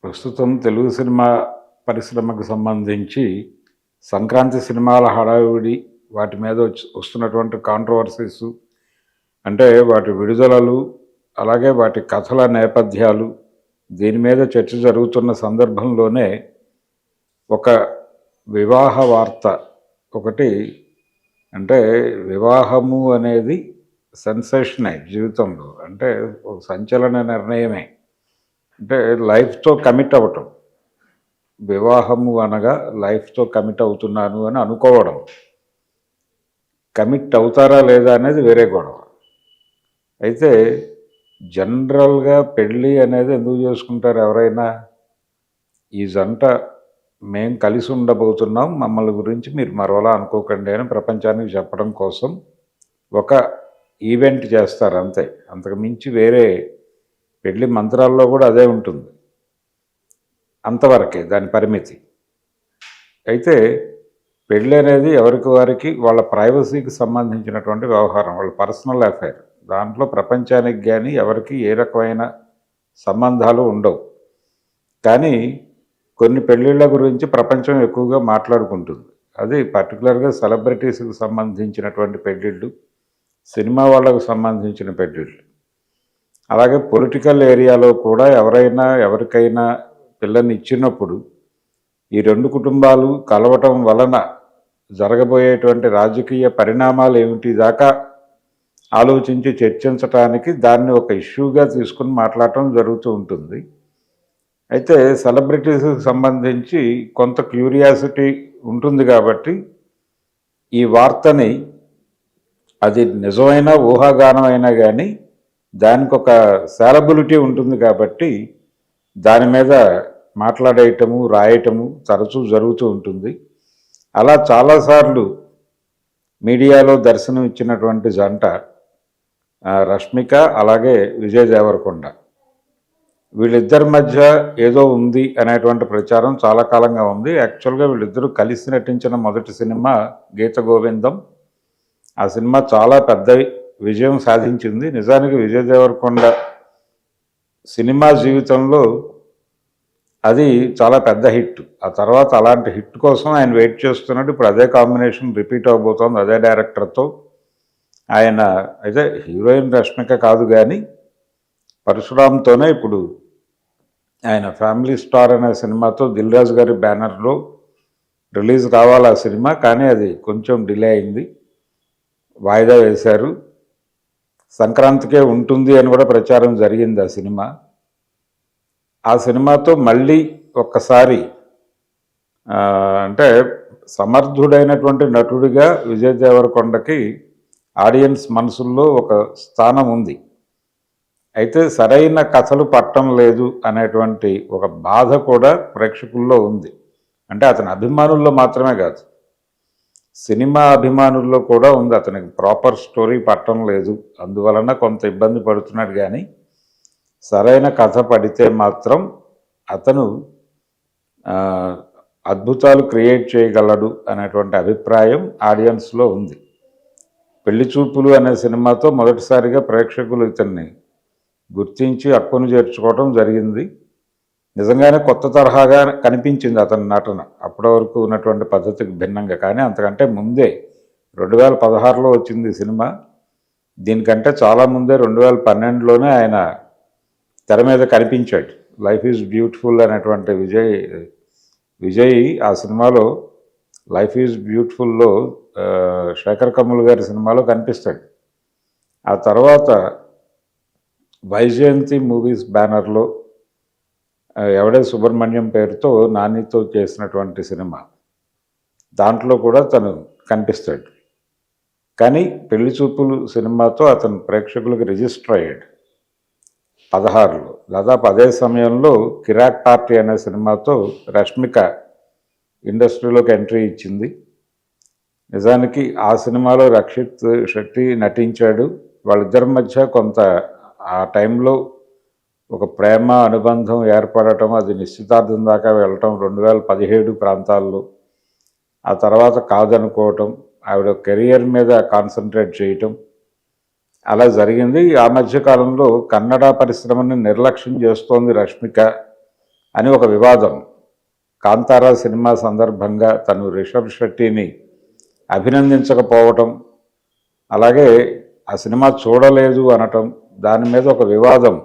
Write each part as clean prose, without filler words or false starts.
ప్రస్తుతం తెలుగు సినిమా పరిశ్రమకు సంబంధించి సంక్రాంతి సినిమాల హడావిడి, వాటి మీద వస్తున్నటువంటి కాంట్రవర్సీస్, అంటే వాటి విడుదలలు, అలాగే వాటి కథల నేపథ్యాలు, దీని మీద చర్చ జరుగుతున్న సందర్భంలోనే ఒక వివాహ వార్త ఒకటి, అంటే వివాహము అనేది సెన్సేషనే జీవితంలో, అంటే ఒక సంచలన నిర్ణయమే. అంటే లైఫ్తో కమిట్ అవ్వటం, వివాహము అనగా లైఫ్తో కమిట్ అవుతున్నాను అని అనుకోవడం. కమిట్ అవుతారా లేదా అనేది వేరే గొడవ. అయితే జనరల్గా పెళ్ళి అనేది ఎందుకు చేసుకుంటారు ఎవరైనా? ఈ జంట మేం కలిసి ఉండబోతున్నాం, మమ్మల్ని గురించి మీరు మరోలా అనుకోకండి అని ప్రపంచానికి చెప్పడం కోసం ఒక ఈవెంట్ చేస్తారు అంతే. అంతకు మించి వేరే పెళ్లి మంత్రాల్లో కూడా అదే ఉంటుంది, అంతవరకే దాని పరిమితి. అయితే పెళ్ళి అనేది ఎవరికి వారికి వాళ్ళ ప్రైవసీకి సంబంధించినటువంటి వ్యవహారం, వాళ్ళ పర్సనల్ అఫైర్. దాంట్లో ప్రపంచానికి కానీ ఎవరికి ఏ రకమైన సంబంధాలు ఉండవు. కానీ కొన్ని పెళ్ళిళ్ళ గురించి ప్రపంచం ఎక్కువగా మాట్లాడుకుంటుంది. అది పర్టికులర్గా సెలబ్రిటీస్కి సంబంధించినటువంటి పెళ్ళిళ్ళు, సినిమా వాళ్ళకు సంబంధించిన పెళ్ళిళ్ళు. అలాగే పొలిటికల్ ఏరియాలో కూడా ఎవరికైనా పిల్లని ఇచ్చినప్పుడు ఈ రెండు కుటుంబాలు కలవటం వలన జరగబోయేటువంటి రాజకీయ పరిణామాలు ఏమిటి దాకా ఆలోచించి చర్చించటానికి దాన్ని ఒక ఇష్యూగా తీసుకుని మాట్లాడటం జరుగుతూ ఉంటుంది. అయితే సెలబ్రిటీస్కి సంబంధించి కొంత క్యూరియాసిటీ ఉంటుంది కాబట్టి ఈ వార్తని, అది నిజమైన ఊహాగానమైనా కానీ దానికి ఒక సాలబిలిటీ ఉంటుంది కాబట్టి దాని మీద మాట్లాడేయటము, రాయటము తరచూ జరుగుతూ ఉంటుంది. అలా చాలాసార్లు మీడియాలో దర్శనం ఇచ్చినటువంటి జంట రష్మిక, అలాగే విజయ్ దేవరకొండ. వీళ్ళిద్దరి మధ్య ఏదో ఉంది అనేటువంటి ప్రచారం చాలా కాలంగా ఉంది. యాక్చువల్గా వీళ్ళిద్దరూ కలిసి నటించిన మొదటి సినిమా గీత గోవిందం. ఆ సినిమా చాలా పెద్ద విజయం సాధించింది. నిజానికి విజయ్ దేవరకొండ సినిమా జీవితంలో అది చాలా పెద్ద హిట్. ఆ తర్వాత అలాంటి హిట్ కోసం ఆయన వెయిట్ చేస్తున్నాడు. ఇప్పుడు అదే కాంబినేషన్ రిపీట్ అవబోతోంది, అదే డైరెక్టర్తో. ఆయన అయితే హీరోయిన్ రష్మిక కాదు కానీ పరశురామ్తోనే ఇప్పుడు ఆయన ఫ్యామిలీ స్టార్ అనే సినిమాతో దిల్ రాజు గారి బ్యానర్లో రిలీజ్ కావాలి ఆ సినిమా. కానీ అది కొంచెం డిలే అయింది, వాయిదా వేశారు. సంక్రాంతికే ఉంటుంది అని కూడా ప్రచారం జరిగింది ఆ సినిమా. ఆ సినిమాతో మళ్ళీ ఒక్కసారి అంటే సమర్థుడైనటువంటి నటుడిగా విజయ్ దేవరకొండకి ఆడియన్స్ మనసుల్లో ఒక స్థానం ఉంది. అయితే సరైన కథలు పట్టం లేదు అనేటువంటి ఒక బాధ కూడా ప్రేక్షకుల్లో ఉంది. అంటే అతని అభిమానుల్లో మాత్రమే కాదు, సినిమా అభిమానుల్లో కూడా ఉంది. అతనికి ప్రాపర్ స్టోరీ పట్టం లేదు, అందువలన కొంత ఇబ్బంది పడుతున్నాడు. కానీ సరైన కథ పడితే మాత్రం అతను అద్భుతాలు క్రియేట్ చేయగలడు అనేటువంటి అభిప్రాయం ఆడియన్స్లో ఉంది. పెళ్లి చూపులు అనే సినిమాతో మొదటిసారిగా ప్రేక్షకులు ఇతన్ని గుర్తించి అక్కును చేర్చుకోవడం జరిగింది. నిజంగానే కొత్త తరహాగా కనిపించింది అతని నటన, అప్పటి వరకు ఉన్నటువంటి పద్ధతికి భిన్నంగా. కానీ అంతకంటే ముందే 2016లో వచ్చింది సినిమా. దీనికంటే చాలా ముందే 2012లోనే ఆయన తెర మీద కనిపించాడు. లైఫ్ ఈజ్ బ్యూటిఫుల్ అనేటువంటి విజయ్ ఆ సినిమాలో, లైఫ్ ఈజ్ బ్యూటిఫుల్లో శేఖర్ కమ్ముల్ గారి సినిమాలో కనిపిస్తాడు. ఆ తర్వాత వైజయంతి మూవీస్ బ్యానర్లో ఎవడే సుబ్రహ్మణ్యం పేరుతో నానితో చేసినటువంటి సినిమా, దాంట్లో కూడా తను కనిపిస్తాడు. కానీ పెళ్లి చూపులు సినిమాతో అతను ప్రేక్షకులకు రిజిస్టర్ అయ్యాడు 2016లో. దాదాపు అదే సమయంలో కిరాక్ పార్టీ అనే సినిమాతో రష్మిక ఇండస్ట్రీలోకి ఎంట్రీ ఇచ్చింది. నిజానికి ఆ సినిమాలో రక్షిత్ శెట్టి నటించాడు. వాళ్ళిద్దరి మధ్య కొంత ఆ టైంలో ఒక ప్రేమ అనుబంధం ఏర్పడటం, అది నిశ్చితార్థం దాకా వెళ్ళటం 2017 ప్రాంతాల్లో. ఆ తర్వాత కాదనుకోవటం, ఆవిడ కెరియర్ మీద కాన్సన్ట్రేట్ చేయటం, అలా జరిగింది. ఆ మధ్యకాలంలో కన్నడ పరిశ్రమని నిర్లక్ష్యం చేస్తోంది రష్మిక. అని ఒక వివాదం. కాంతారా సినిమా సందర్భంగా తను రిషబ్ శెట్టిని అభినందించకపోవటం, అలాగే ఆ సినిమా చూడలేదు అనటం, దాని మీద ఒక వివాదం.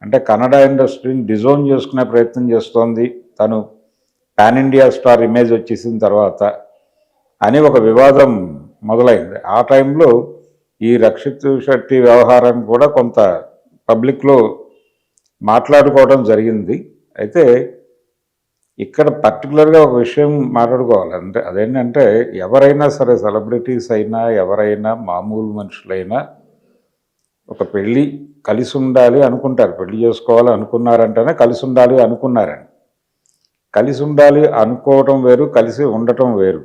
అంటే కన్నడ ఇండస్ట్రీని డిజోన్ చేసుకునే ప్రయత్నం చేస్తోంది తను పాన్ ఇండియా స్టార్ ఇమేజ్ వచ్చేసిన తర్వాత అని ఒక వివాదం మొదలైంది. ఆ టైంలో ఈ రక్షిత్ శెట్టి వ్యవహారం కూడా కొంత పబ్లిక్లో మాట్లాడుకోవడం జరిగింది. అయితే ఇక్కడ పర్టికులర్గా ఒక విషయం మాట్లాడుకోవాలి, అంటే అదేంటంటే ఎవరైనా సరే, సెలబ్రిటీస్ అయినా ఎవరైనా మామూలు మనుషులైనా ఒక పెళ్ళి కలిసి ఉండాలి అనుకుంటారు. పెళ్లి చేసుకోవాలి అనుకున్నారంటేనే కలిసి ఉండాలి అనుకున్నారని. కలిసి ఉండాలి అనుకోవటం వేరు, కలిసి ఉండటం వేరు.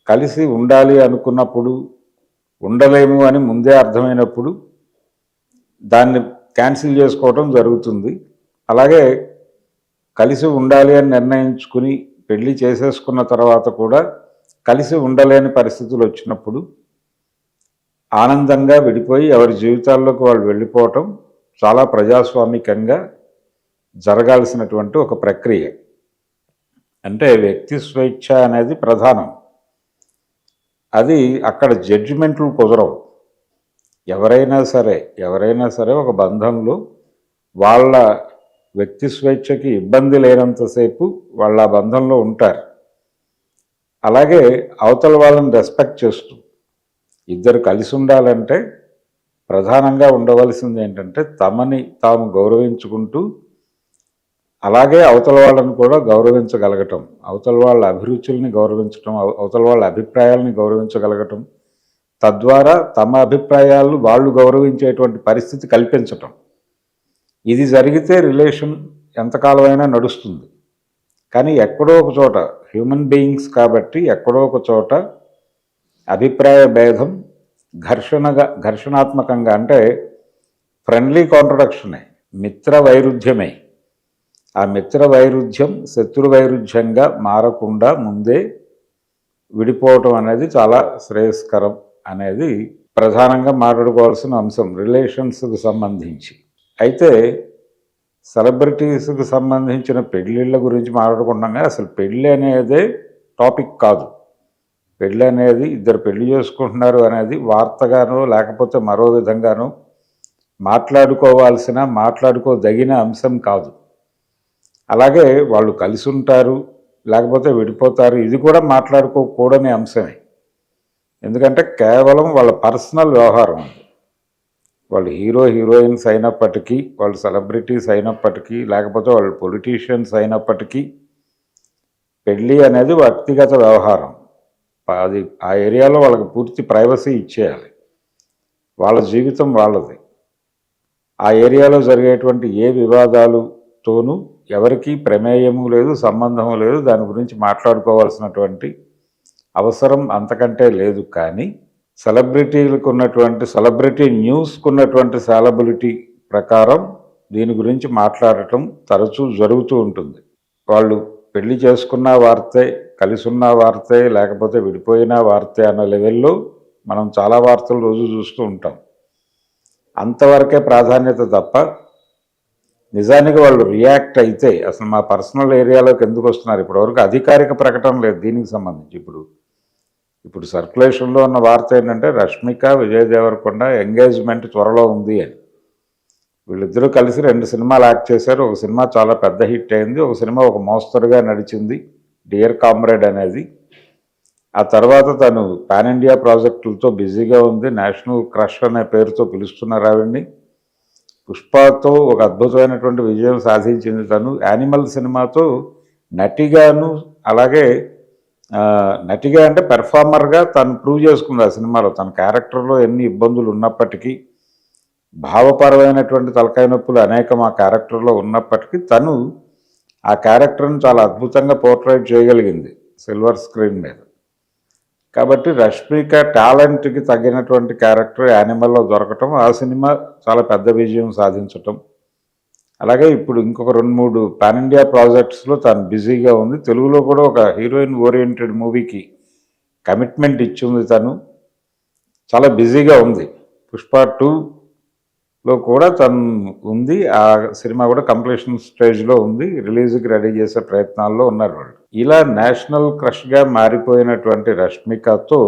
కలిసి ఉండాలి అనుకున్నప్పుడు, ఉండలేము అని ముందే అర్థమైనప్పుడు దాన్ని క్యాన్సిల్ చేసుకోవటం జరుగుతుంది. అలాగే కలిసి ఉండాలి అని నిర్ణయించుకుని పెళ్లి చేసేసుకున్న తర్వాత కూడా కలిసి ఉండలేని పరిస్థితులు వచ్చినప్పుడు ఆనందంగా విడిపోయి ఎవరి జీవితాల్లోకి వాళ్ళు వెళ్ళిపోవటం చాలా ప్రజాస్వామికంగా జరగాల్సినటువంటి ఒక ప్రక్రియ. అంటే వ్యక్తి స్వేచ్ఛ అనేది ప్రధానం. అది అక్కడ జడ్జిమెంట్లు కుదరవు. ఎవరైనా సరే ఒక బంధంలో వాళ్ళ వ్యక్తి స్వేచ్ఛకి ఇబ్బంది లేనంతసేపు వాళ్ళ బంధంలో ఉంటారు. అలాగే అవతల వాళ్ళని రెస్పెక్ట్ చేస్తూ ఇద్దరు కలిసి ఉండాలంటే ప్రధానంగా ఉండవలసింది ఏంటంటే తమని తాము గౌరవించుకుంటూ, అలాగే అవతల వాళ్ళని కూడా గౌరవించగలగటం, అవతల వాళ్ళ అభిరుచుల్ని గౌరవించటం, అవతల వాళ్ళ అభిప్రాయాలని గౌరవించగలగటం, తద్వారా తమ అభిప్రాయాలు వాళ్ళు గౌరవించేటువంటి పరిస్థితి కల్పించటం. ఇది జరిగితే రిలేషన్ ఎంతకాలమైనా నడుస్తుంది. కానీ ఎక్కడో ఒక చోట హ్యూమన్ బీయింగ్స్ కాబట్టి ఎక్కడో ఒక చోట అభిప్రాయ భేదం ఘర్షణాత్మకంగా, అంటే ఫ్రెండ్లీ కాంట్రడక్షనే, మిత్ర వైరుధ్యమే. ఆ మిత్ర వైరుధ్యం శత్రు వైరుధ్యంగా మారకుండా ముందే విడిపోవటం అనేది చాలా శ్రేయస్కరం అనేది ప్రధానంగా మాట్లాడుకోవాల్సిన అంశం రిలేషన్స్కి సంబంధించి. అయితే సెలబ్రిటీస్కి సంబంధించిన పెళ్ళిళ్ళ గురించి మాట్లాడుకుంటాం. అసలు పెళ్ళి అనేదే టాపిక్ కాదు. పెళ్ళి అనేది ఇద్దరు పెళ్లి చేసుకుంటున్నారు అనేది వార్తగానో లేకపోతే మరో విధంగానో మాట్లాడుకోదగిన అంశం కాదు. అలాగే వాళ్ళు కలిసి ఉంటారు లేకపోతే విడిపోతారు, ఇది కూడా మాట్లాడుకోకూడని అంశమే. ఎందుకంటే కేవలం వాళ్ళ పర్సనల్ వ్యవహారం. వాళ్ళు హీరోయిన్స్ అయినప్పటికీ, వాళ్ళు సెలబ్రిటీస్ అయినప్పటికీ, లేకపోతే వాళ్ళు పొలిటీషియన్స్ అయినప్పటికీ పెళ్ళి అనేది వ్యక్తిగత వ్యవహారం. అది ఆ ఏరియాలో వాళ్ళకి పూర్తి ప్రైవసీ ఇచ్చేయాలి. వాళ్ళ జీవితం వాళ్ళది. ఆ ఏరియాలో జరిగేటువంటి ఏ వివాదాలతోనూ ఎవరికీ ప్రమేయము లేదు, సంబంధము లేదు. దాని గురించి మాట్లాడుకోవాల్సినటువంటి అవసరం అంతకంటే లేదు. కానీ సెలబ్రిటీలకు ఉన్నటువంటి సెలబ్రిటీ న్యూస్కు ఉన్నటువంటి సాలబిలిటీ ప్రకారం దీని గురించి మాట్లాడటం తరచూ జరుగుతూ ఉంటుంది. వాళ్ళు పెళ్లి చేసుకున్న వార్తే, కలిసి ఉన్న వార్తే, లేకపోతే విడిపోయిన వార్తే అన్న లెవెల్లో మనం చాలా వార్తలు రోజు చూస్తూ ఉంటాం. అంతవరకే ప్రాధాన్యత తప్ప నిజానికి వాళ్ళు రియాక్ట్ అయితే అసలు మా పర్సనల్ ఏరియాలోకి ఎందుకు వస్తున్నారు? ఇప్పటివరకు అధికారిక ప్రకటన లేదు దీనికి సంబంధించి. ఇప్పుడు సర్క్యులేషన్లో ఉన్న వార్త ఏంటంటే రష్మిక, విజయ్ దేవరకొండ ఎంగేజ్మెంట్ త్వరలో ఉంది అని. వీళ్ళిద్దరూ కలిసి 2 సినిమాలు యాక్ట్ చేశారు. ఒక సినిమా చాలా పెద్ద హిట్ అయింది, ఒక సినిమా ఒక మోస్తరుగా నడిచింది, డియర్ కామ్రేడ్ అనేది. ఆ తర్వాత తను పాన్ ఇండియా ప్రాజెక్టులతో బిజీగా ఉంది. నేషనల్ క్రష్ అనే పేరుతో పిలుస్తున్నారు ఆవిడ్ని. పుష్పతో ఒక అద్భుతమైనటువంటి విజయం సాధించింది తను. యానిమల్ సినిమాతో నటిగాను, అలాగే నటిగా అంటే పెర్ఫార్మర్గా తను ప్రూవ్ చేసుకుంది ఆ సినిమాలో. తన క్యారెక్టర్లో ఎన్ని ఇబ్బందులు ఉన్నప్పటికీ, భావపరమైనటువంటి తలకాయ నొప్పులు అనేకం ఆ క్యారెక్టర్లో ఉన్నప్పటికీ తను ఆ క్యారెక్టర్ని చాలా అద్భుతంగా పోర్ట్రేట్ చేయగలిగింది సిల్వర్ స్క్రీన్ మీద. కాబట్టి రష్మిక టాలెంట్కి తగినటువంటి క్యారెక్టర్ యానిమల్లో దొరకటం, ఆ సినిమా చాలా పెద్ద విజయం సాధించటం, అలాగే ఇప్పుడు ఇంకొక 2-3 పాన్ ఇండియా ప్రాజెక్ట్స్లో తను బిజీగా ఉంది. తెలుగులో కూడా ఒక హీరోయిన్ ఓరియంటెడ్ మూవీకి కమిట్మెంట్ ఇచ్చింది. తను చాలా బిజీగా ఉంది. పుష్ప 2 లో కూడా తను ఉంది. ఆ సినిమా కూడా కంప్లీషన్ స్టేజ్లో ఉంది. రిలీజ్కి రెడీ చేసే ప్రయత్నాల్లో ఉన్నారు వాళ్ళు. ఇలా నేషనల్ క్రష్గా మారిపోయినటువంటి రష్మికతో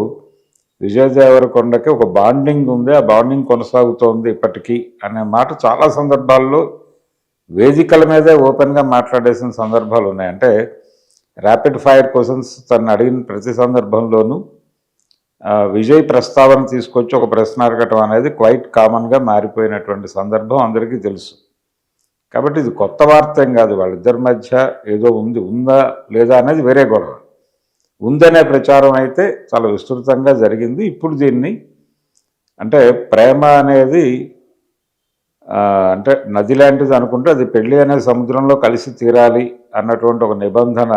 విజయ్ దేవరకొండకి ఒక బాండింగ్ ఉంది. ఆ బాండింగ్ కొనసాగుతోంది ఇప్పటికీ అనే మాట చాలా సందర్భాల్లో వేదికల మీదే ఓపెన్గా మాట్లాడేసిన సందర్భాలు ఉన్నాయి. అంటే ర్యాపిడ్ ఫైర్ క్వశ్చన్స్ తను అడిగిన ప్రతి సందర్భంలోనూ విజయ్ ప్రస్తావన తీసుకొచ్చి ఒక ప్రశ్న అడగటం అనేది క్వైట్ కామన్గా మారిపోయినటువంటి సందర్భం అందరికీ తెలుసు. కాబట్టి ఇది కొత్త వార్త ఏం కాదు. వాళ్ళిద్దరి మధ్య ఏదో ఉంది, ఉందా లేదా అనేది వేరే గొడవ. ఉందనే ప్రచారం అయితే చాలా విస్తృతంగా జరిగింది. ఇప్పుడు దీన్ని అంటే ప్రేమ అనేది అంటే నది లాంటిది అనుకుంటే అది పెళ్ళి అనే సముద్రంలో కలిసి తీరాలి అన్నటువంటి ఒక నిబంధన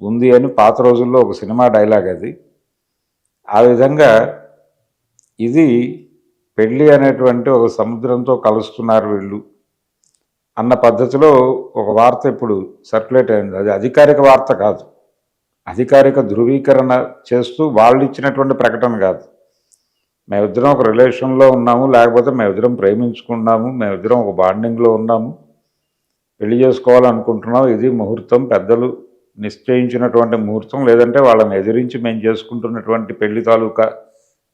ఉంది అని పాత రోజుల్లో ఒక సినిమా డైలాగ్ అది. ఆ విధంగా ఇది పెళ్ళి అనేటువంటి ఒక సముద్రంతో కలుస్తున్నారు వీళ్ళు అన్న పద్ధతిలో ఒక వార్త ఇప్పుడు సర్క్యులేట్ అయింది. అది అధికారిక వార్త కాదు, అధికారిక ధృవీకరణ చేస్తూ వాళ్ళు ఇచ్చినటువంటి ప్రకటన కాదు. మేమిద్దరం ఒక రిలేషన్లో ఉన్నాము, లేకపోతే మేమిద్దరం ప్రేమించుకున్నాము, మేమిద్దరం ఒక బాండింగ్లో ఉన్నాము, పెళ్లి చేసుకోవాలనుకుంటున్నాం, ఇది ముహూర్తం, పెద్దలు నిశ్చయించినటువంటి ముహూర్తం, లేదంటే వాళ్ళని ఎదిరించి మేము చేసుకుంటున్నటువంటి పెళ్లి తాలూకా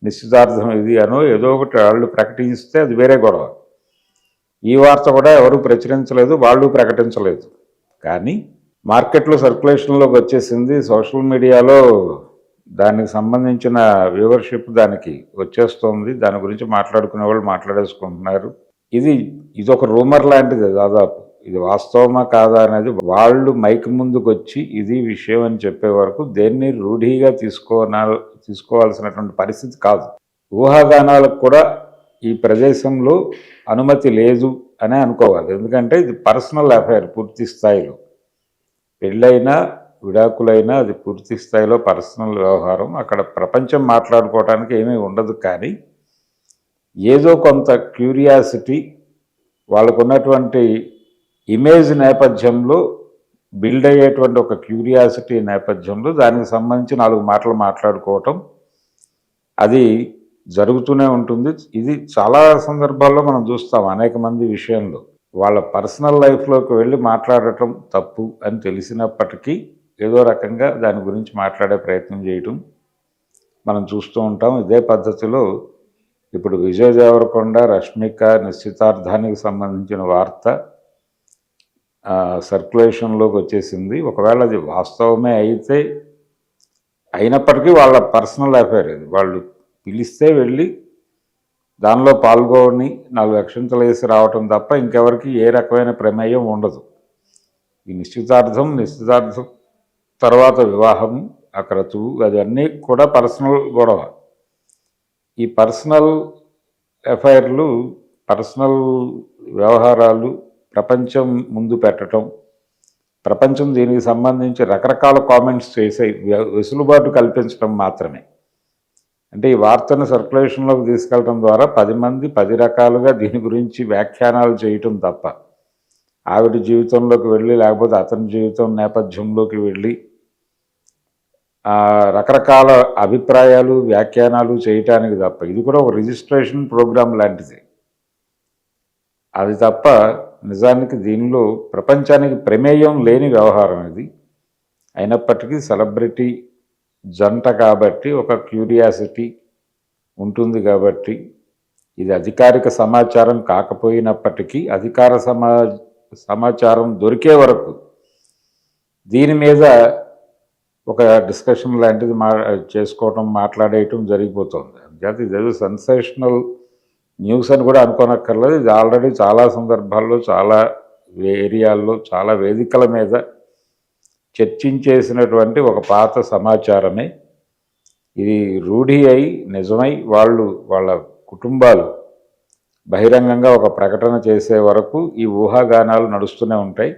నిశ్చితార్థం ఇది అనో ఏదో ఒకటి వాళ్ళు ప్రకటిస్తే అది వేరే గొడవ. ఈ వార్త కూడా ఎవరు ప్రచురించలేదు, వాళ్ళు ప్రకటించలేదు. కానీ మార్కెట్లో సర్క్యులేషన్లోకి వచ్చేసింది. సోషల్ మీడియాలో దానికి సంబంధించిన వ్యూవర్షిప్ దానికి వచ్చేస్తుంది. దాని గురించి మాట్లాడుకునే వాళ్ళు మాట్లాడేసుకుంటున్నారు. ఇది ఒక రూమర్ లాంటిది దాదాపు. ఇది వాస్తవమా కాదా అనేది వాళ్ళు మైక్ ముందుకు వచ్చి ఇది విషయం అని చెప్పే వరకు దేన్ని రూఢిగా తీసుకోవాల్సినటువంటి పరిస్థితి కాదు. ఊహాగానాలకు కూడా ఈ ప్రదేశంలో అనుమతి లేదు అనే అనుకోవాలి. ఎందుకంటే ఇది పర్సనల్ అఫైర్ పూర్తి స్థాయిలో. పెళ్ళైనా విడాకులైనా అది పూర్తి స్థాయిలో పర్సనల్ వ్యవహారం. అక్కడ ప్రపంచం మాట్లాడుకోవడానికి ఏమీ ఉండదు. కానీ ఏదో కొంత క్యూరియాసిటీ వాళ్ళకు ఉన్నటువంటి ఇమేజ్ నేపథ్యంలో బిల్డ్ అయ్యేటువంటి ఒక క్యూరియాసిటీ నేపథ్యంలో దానికి సంబంధించి 4 మాటలు మాట్లాడుకోవటం అది జరుగుతూనే ఉంటుంది. ఇది చాలా సందర్భాల్లో మనం చూస్తాం. అనేక మంది విషయంలో వాళ్ళ పర్సనల్ లైఫ్లోకి వెళ్ళి మాట్లాడటం తప్పు అని తెలిసినప్పటికీ ఏదో రకంగా దాని గురించి మాట్లాడే ప్రయత్నం చేయటం మనం చూస్తూ ఉంటాం. ఇదే పద్ధతిలో ఇప్పుడు విజయ్ దేవరకొండ రష్మిక నిశ్చితార్థానికి సంబంధించిన వార్త సర్క్యులేషన్లోకి వచ్చేసింది. ఒకవేళ అది వాస్తవమే అయినప్పటికీ వాళ్ళ పర్సనల్ అఫైర్ ఇది. వాళ్ళు పిలిస్తే వెళ్ళి దానిలో పాల్గొని 4 అక్షింతలు వేసి రావటం తప్ప ఇంకెవరికి ఏ రకమైన ప్రమేయం ఉండదు. ఈ నిశ్చితార్థం తర్వాత వివాహం, అక్కడ అవన్నీ కూడా పర్సనల్ గొడవ. ఈ పర్సనల్ అఫైర్లు, పర్సనల్ వ్యవహారాలు ప్రపంచం ముందు పెట్టడం, ప్రపంచం దీనికి సంబంధించి రకరకాల కామెంట్స్ చేసే వెసులుబాటు కల్పించడం మాత్రమే. అంటే ఈ వార్తను సర్క్యులేషన్లోకి తీసుకెళ్ళడం ద్వారా 10 మంది 10 రకాలుగా దీని గురించి వ్యాఖ్యానాలు చేయటం తప్ప ఆవిడ జీవితంలోకి వెళ్ళి లేకపోతే అతని జీవితం నేపథ్యంలోకి వెళ్ళి రకరకాల అభిప్రాయాలు వ్యాఖ్యానాలు చేయటానికి తప్ప ఇది కూడా ఒక రిజిస్ట్రేషన్ ప్రోగ్రాం లాంటిది. అది తప్ప నిజానికి దీనిలో ప్రపంచానికి ప్రమేయం లేని వ్యవహారం ఇది. అయినప్పటికీ సెలబ్రిటీ జంట కాబట్టి ఒక క్యూరియాసిటీ ఉంటుంది. కాబట్టి ఇది అధికారిక సమాచారం కాకపోయినప్పటికీ అధికార సమాచారం దొరికే వరకు దీని మీద ఒక డిస్కషన్ లాంటిది చేసుకోవటం, మాట్లాడేయటం జరిగిపోతుంది. అంతే ఇదేదో సెన్సేషనల్ న్యూస్ అని కూడా అనుకోనక్కర్లేదు. ఇది ఆల్రెడీ చాలా సందర్భాల్లో చాలా ఏరియాల్లో చాలా వేదికల మీద చర్చించేసినటువంటి ఒక పాత సమాచారమే. ఇది రూఢి అయి నిజమై వాళ్ళ కుటుంబాలు బహిరంగంగా ఒక ప్రకటన చేసే వరకు ఈ ఊహాగానాలు నడుస్తూనే ఉంటాయి.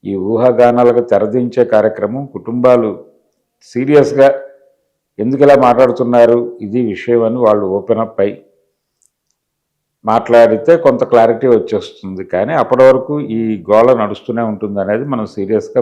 ఈ ఊహాగానాలకు తెరదించే కార్యక్రమం కుటుంబాలు సీరియస్గా ఎందుకు ఇలా మాట్లాడుతున్నారు ఇది విషయం అని వాళ్ళు ఓపెన్ అప్ అయి మాట్లాడితే కొంత క్లారిటీ వచ్చేస్తుంది. కానీ అప్పటి వరకు ఈ గోళ నడుస్తూనే ఉంటుంది అనేది మనం సీరియస్గా